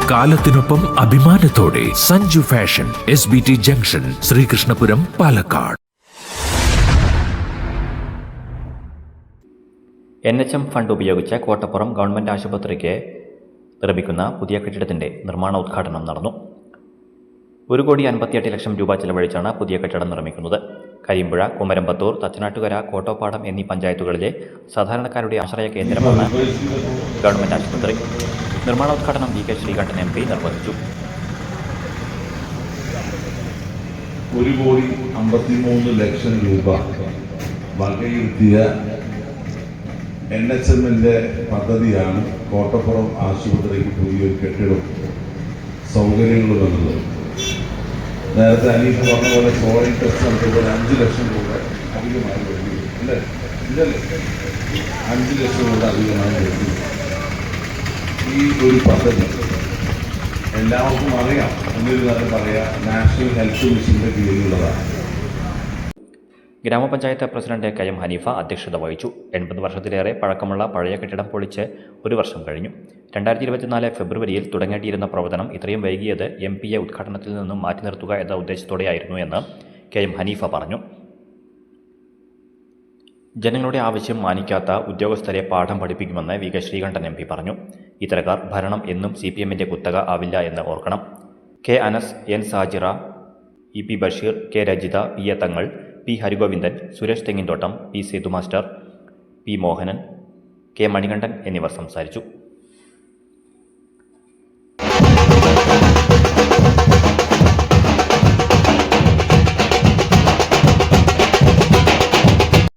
കാലത്തിനൊപ്പം അഭിമാനത്തോടെ Sanju fashion SBT junction, Sreekrishnapuram, Palakkad. NHM fund ഉപയോഗിച്ച് Kottappuram government ആശുപത്രിക്ക് നിർമ്മിക്കുന്ന പുതിയ കെട്ടിടത്തിൻ്റെ നിർമ്മാണോദ്ഘാടനം നടന്നു. 1,58,00,000 രൂപ ചെലവഴിച്ചാണ് പുതിയ കെട്ടിടം നിർമ്മിക്കുന്നത്. കരിമ്പുഴ, കുമരമ്പത്തൂർ, തച്ചനാട്ടുകര, കോട്ടോപ്പാടം എന്നീ പഞ്ചായത്തുകളിലെ സാധാരണക്കാരുടെ ആശ്രയ കേന്ദ്രമാണ് ഗവൺമെൻറ് ആശുപത്രി. നിർമ്മാണോദ്ഘാടനം VK ശ്രീകണ്ഠൻ MP നിർവഹിച്ചു. 1,53,00,000 രൂപ വകയിരുത്തിയ NHMന്റെ പദ്ധതിയാണ് കോട്ടപ്പുറം ആശുപത്രിക്ക് പുതിയൊരു കെട്ടിടം സൗകര്യങ്ങളും എന്നുള്ളത്. നേരത്തെ അനീഫ് പറഞ്ഞ പോലെ സോയിൽ ടെസ്റ്റ് നടത്തിയപ്പോൾ 5 ലക്ഷം രൂപ അധികമായി വേണ്ടി അല്ലേ? ഇല്ലല്ലേ? 5 ലക്ഷം രൂപ അധികമായി വേണ്ടി. ഈ ഒരു പദ്ധതി എല്ലാവർക്കും അറിയാം, എന്നിരുന്നാലും പറയാം, നാഷണൽ ഹെൽത്ത് മിഷന്റെ കീഴിലുള്ളതാണ്. ഗ്രാമപഞ്ചായത്ത് പ്രസിഡന്റ് KM ഹനീഫ അധ്യക്ഷത വഹിച്ചു. 80 വർഷത്തിലേറെ പഴക്കമുള്ള പഴയ കെട്ടിടം പൊളിച്ച് 1 വർഷം കഴിഞ്ഞു. 2024 ഫെബ്രുവരിയിൽ തുടങ്ങേണ്ടിയിരുന്ന പ്രവർത്തനം ഇത്രയും വൈകിയത് MPയെ ഉദ്ഘാടനത്തിൽ നിന്നും മാറ്റി നിർത്തുക എന്ന ഉദ്ദേശത്തോടെയായിരുന്നു എന്ന് KM ഹനീഫ പറഞ്ഞു. ജനങ്ങളുടെ ആവശ്യം മാനിക്കാത്ത ഉദ്യോഗസ്ഥരെ പാഠം പഠിപ്പിക്കുമെന്ന് VK ശ്രീകണ്ഠൻ MP പറഞ്ഞു. ഇത്തരക്കാർ ഭരണം എന്നും CPMന്റെ കുത്തക ആവില്ല എന്ന് ഓർക്കണം. K Anas, N Sajira, EP Basheer, K Rajitha, PA Thangal, P Harigovindan, Suresh Thenginthottam, P Sethu master, P Mohanan, K Manikandan എന്നിവർ സംസാരിച്ചു.